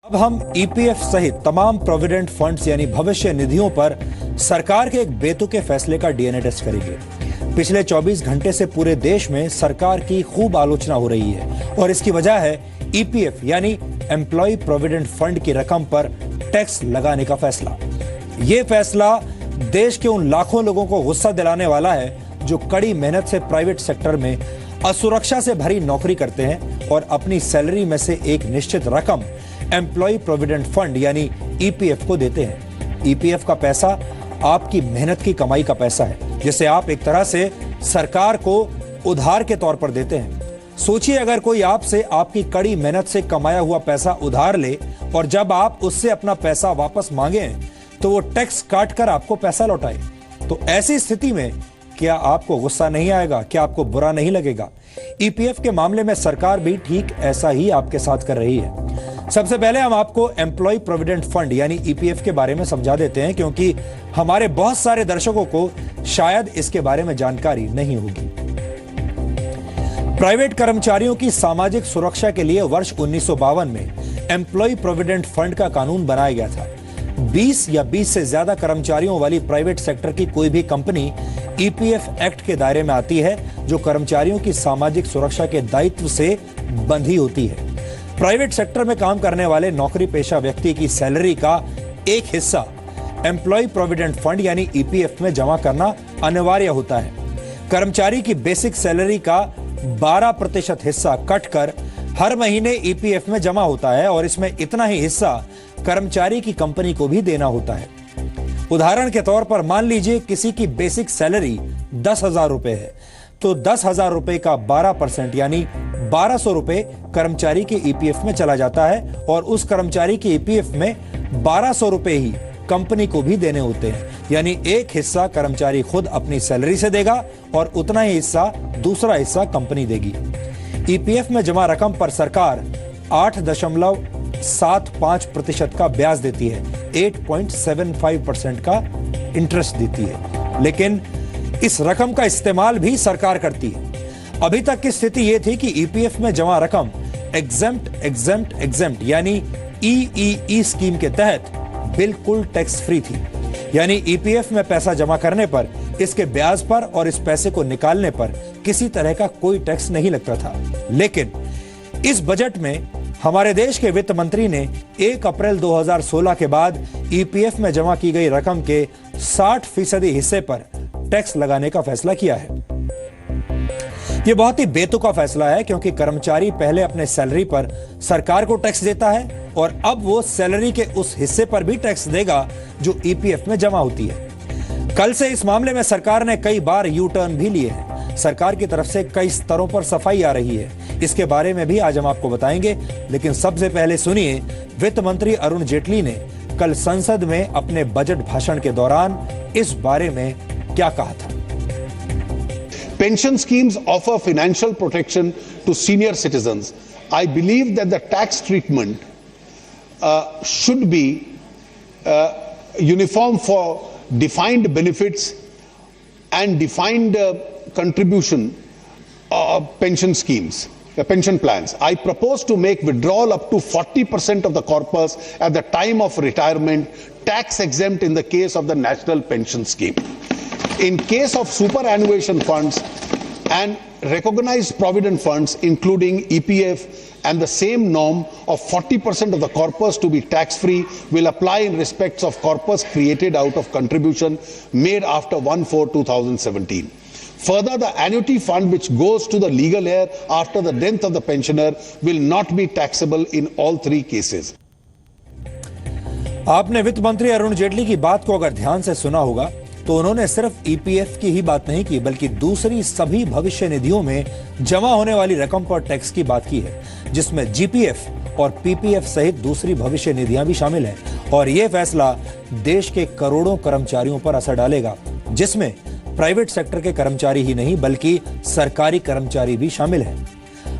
अब हम ईपीएफ सहित तमाम प्रोविडेंट फंड्स यानी भविष्य निधियों पर सरकार के एक बेतुके फैसले का डीएनए टेस्ट करेंगे। पिछले 24 घंटे से पूरे देश में सरकार की खूब आलोचना हो रही है और इसकी वजह है ईपीएफ यानी एम्प्लॉय प्रोविडेंट फंड की रकम पर टैक्स लगाने का फैसला। यह फैसला देश के उन लाखों लोगों को गुस्सा दिलाने वाला है जो कड़ी मेहनत से प्राइवेट सेक्टर में असुरक्षा से भरी नौकरी करते हैं और अपनी सैलरी में से एक निश्चित रकम एम्प्लॉय प्रोविडेंट फंड यानी ईपीएफ को देते हैं। ईपीएफ का पैसा आपकी मेहनत की कमाई का पैसा है जिसे आप एक तरह से सरकार को उधार के तौर पर देते हैं। सोचिए अगर कोई आपसे आपकी कड़ी मेहनत से कमाया हुआ पैसा उधार ले और जब आप उससे अपना पैसा वापस मांगे तो वो टैक्स काट कर आपको पैसा लौटाए, तो ऐसी स्थिति में क्या आपको गुस्सा नहीं आएगा? क्या आपको बुरा नहीं लगेगा? ईपीएफ के मामले में सरकार भी ठीक ऐसा ही आपके साथ कर रही है। सबसे पहले हम आपको एम्प्लॉय प्रोविडेंट फंड यानी ईपीएफ के बारे में समझा देते हैं क्योंकि हमारे बहुत सारे दर्शकों को शायद इसके बारे में जानकारी नहीं होगी। प्राइवेट कर्मचारियों की सामाजिक सुरक्षा के लिए वर्ष 1952 में एम्प्लॉय प्रोविडेंट फंड का कानून बनाया गया था। 20 या 20 से ज्यादा कर्मचारियों वाली प्राइवेट सेक्टर की कोई भी कंपनी ईपीएफ एक्ट के दायरे में आती है जो कर्मचारियों की सामाजिक सुरक्षा के दायित्व से बंधी होती है। प्राइवेट सेक्टर में काम करने वाले नौकरी पेशा व्यक्ति की सैलरी का एक हिस्सा एम्प्लॉय प्रोविडेंट फंड यानी ईपीएफ में जमा करना अनिवार्य होता है। कर्मचारी की बेसिक सैलरी का 12% हिस्सा कट कर हर महीने ईपीएफ में जमा होता है और इसमें इतना ही हिस्सा कर्मचारी की कंपनी को भी देना होता है। उदाहरण के तौर पर मान लीजिए किसी की बेसिक सैलरी 10,000 रुपए है तो 10,000 रुपए का 12% यानी 1,200 रुपए कर्मचारी के ईपीएफ में चला जाता है और उस कर्मचारी के ईपीएफ में 1,200 रुपए ही कंपनी को भी देने होते हैं। यानी एक हिस्सा कर्मचारी खुद अपनी सैलरी से देगा और उतना ही हिस्सा दूसरा हिस्सा कंपनी देगी। ईपीएफ में जमा रकम पर सरकार 8.75% का ब्याज देती है, 8.75% का इंटरेस्ट देती है, लेकिन इस रकम का इस्तेमाल भी सरकार करती है। अभी तक की स्थिति यह थी कि ईपीएफ में जमा रकम एग्जेम्प्ट यानी ईईई स्कीम के तहत बिल्कुल टैक्स फ्री थी। यानी ईपीएफ में पैसा जमा करने पर, इसके ब्याज पर और इस पैसे को निकालने पर किसी तरह का कोई टैक्स नहीं लगता था। लेकिन इस बजट में हमारे देश के वित्त मंत्री ने 1 अप्रैल 2016 के बाद ईपीएफ में जमा की गई रकम के 60% हिस्से पर टैक्स लगाने का फैसला किया है। यह बहुत ही बेतुका फैसला है क्योंकि कर्मचारी पहले अपने सैलरी पर सरकार को टैक्स देता है और अब वो सैलरी के उस हिस्से पर भी टैक्स देगा जो ईपीएफ में जमा होती है। कल से इस मामले में सरकार ने कई बार यू टर्न भी लिए हैं। सरकार की तरफ से कई स्तरों पर सफाई आ रही है, इसके बारे में भी आज हम आपको बताएंगे। लेकिन सबसे पहले सुनिए वित्त मंत्री अरुण जेटली ने कल संसद में अपने बजट भाषण के दौरान इस बारे में क्या कहा था। Pension schemes offer financial protection to senior citizens. I believe that the tax treatment should be uniform for defined benefits and defined contribution pension schemes, pension plans. I propose to make withdrawal up to 40% of the corpus at the time of retirement tax exempt in the case of the National Pension Scheme. In case of superannuation funds and recognized provident funds, including EPF, and the same norm of 40% of the corpus to be tax-free will apply in respects of corpus created out of contribution made after 1/4/2017. Further, the annuity fund which goes to the legal heir after the death of the pensioner will not be taxable in all three cases. आपने वित्त मंत्री अरुण जेटली की बात को अगर ध्यान से सुना होगा तो उन्होंने सिर्फ ईपीएफ की ही बात नहीं की बल्कि दूसरी सभी भविष्य निधियों में जमा होने वाली रकम पर टैक्स की बात की है, जिसमें जीपीएफ और पीपीएफ सहित दूसरी भविष्य निधियां भी शामिल हैं। और यह फैसला देश के करोड़ों कर्मचारियों पर असर डालेगा, जिसमें प्राइवेट सेक्टर के कर्मचारी ही नहीं बल्कि सरकारी कर्मचारी भी शामिल हैं।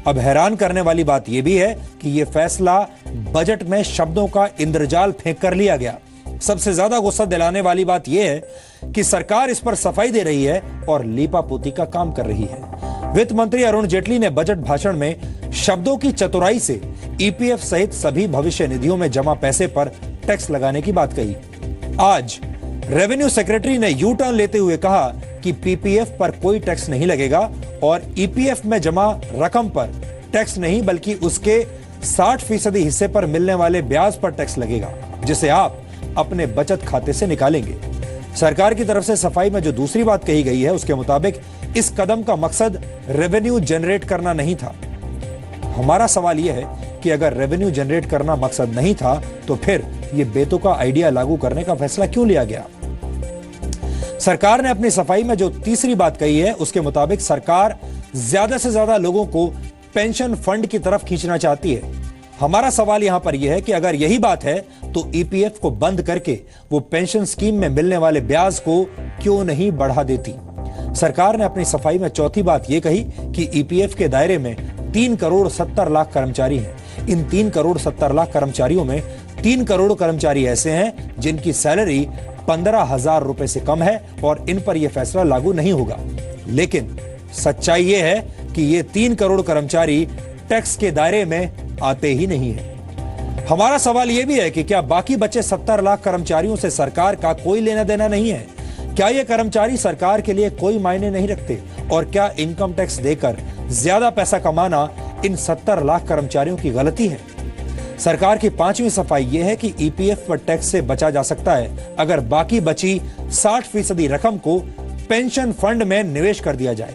अब हैरान करने वाली बात यह भी है कि यह फैसला बजट में शब्दों का इंद्रजाल फेंक कर लिया गया। सबसे ज्यादा गुस्सा दिलाने वाली बात यह है कि सरकार इस पर सफाई दे रही है और लीपापोती का काम कर रही है। वित्त मंत्री अरुण जेटली ने बजट भाषण में शब्दों की चतुराई से ईपीएफ सहित सभी भविष्य निधियों में जमा पैसे पर टैक्स लगाने की बात कही। आज रेवेन्यू सेक्रेटरी ने यू टर्न लेते हुए कहा कि पीपीएफ पर कोई टैक्स नहीं लगेगा और ईपीएफ में जमा रकम पर टैक्स नहीं बल्कि उसके 60% हिस्से पर मिलने वाले ब्याज पर टैक्स लगेगा, जिसे आप अपने बचत खाते से निकालेंगे। सरकार की तरफ से सफाई में जो दूसरी बात कही गई है उसके मुताबिक इस कदम का मकसद रेवेन्यू जनरेट करना नहीं था। हमारा सवाल यह है कि अगर रेवेन्यू जनरेट करना मकसद नहीं था तो फिर यह बेतुका आइडिया लागू करने का फैसला क्यों लिया गया? सरकार ने अपनी सफाई में जो तीसरी बात कही है उसके मुताबिक सरकार ज्यादा से ज्यादा लोगों को पेंशन फंड की तरफ खींचना चाहती है। हमारा सवाल यहां पर यह है कि अगर यही बात है तो ईपीएफ को बंद करके वो पेंशन स्कीम में मिलने वाले ब्याज को क्यों नहीं बढ़ा देती? सरकार ने अपनी सफाई में चौथी बात यह कही कि ईपीएफ के दायरे में 3 करोड़ 70 लाख कर्मचारी हैं। इन 3 करोड़ 70 लाख कर्मचारियों में 3 करोड़ कर्मचारी ऐसे हैं जिनकी सैलरी 15,000 रुपए से कम है और इन पर यह फैसला लागू नहीं होगा। लेकिन सच्चाई यह है कि ये 3 करोड़ कर्मचारी टैक्स के दायरे में आते ही नहीं है। हमारा सवाल यह भी है कि क्या बाकी बचे 70 लाख कर्मचारियों से सरकार का कोई लेना देना नहीं है? क्या ये कर्मचारी सरकार के लिए कोई मायने नहीं रखते? और क्या इनकम टैक्स देकर ज्यादा पैसा कमाना इन 70 लाख कर्मचारियों की गलती है? सरकार की पांचवी सफाई यह है कि ईपीएफ पर टैक्स से बचा जा सकता है अगर बाकी बची 60% रकम को पेंशन फंड में निवेश कर दिया जाए।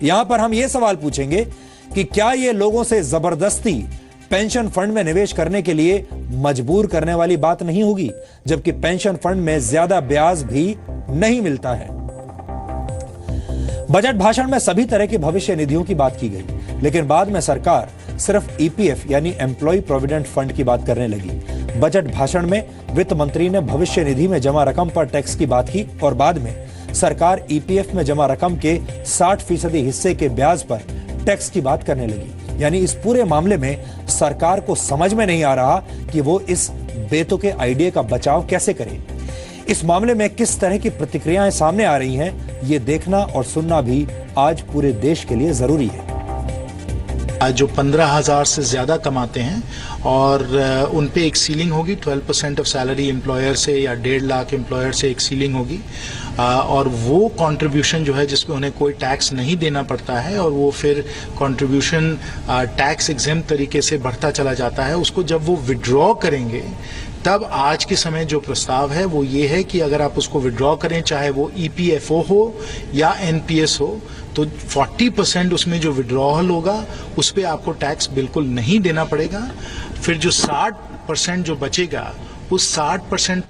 यहां पर हम यह सवाल पूछेंगे कि क्या यह लोगों से जबरदस्ती पेंशन फंड में निवेश करने के लिए मजबूर करने वाली बात नहीं होगी, जबकि पेंशन फंड में ज्यादा ब्याज भी नहीं मिलता है। बजट भाषण में सभी तरह की भविष्य निधियों की बात की गई, लेकिन बाद में सरकार सिर्फ ईपीएफ यानी एम्प्लॉय प्रोविडेंट फंड की बात करने लगी। बजट भाषण में वित्त मंत्री ने भविष्य निधि में जमा रकम पर टैक्स की बात की और बाद में सरकार ईपीएफ में जमा रकम के 60% हिस्से के ब्याज पर टैक्स की बात करने लगी। यानी इस पूरे मामले में सरकार को समझ में नहीं आ रहा कि वो इस बेतुके आइडिया का बचाव कैसे करे। इस मामले में किस तरह की प्रतिक्रियाएं सामने आ रही हैं, ये देखना और सुनना भी आज पूरे देश के लिए जरूरी है। जो 15,000 से ज़्यादा कमाते हैं और उन पे एक सीलिंग होगी 12% ऑफ सैलरी एम्प्लॉयर से या 1.5 लाख एम्प्लॉयर से एक सीलिंग होगी और वो कंट्रीब्यूशन जो है जिसपे उन्हें कोई टैक्स नहीं देना पड़ता है और वो फिर कंट्रीब्यूशन टैक्स एग्जेम्प्ट तरीके से बढ़ता चला जाता है। उसको जब वो विड्रॉ करेंगे तब आज के समय जो प्रस्ताव है वो ये है कि अगर आप उसको विड्रॉ करें, चाहे वो ईपीएफओ हो या एनपीएस हो, तो 40% उसमें जो विड्रॉल होगा उस पर आपको टैक्स बिल्कुल नहीं देना पड़ेगा। फिर जो 60% जो बचेगा उस 60%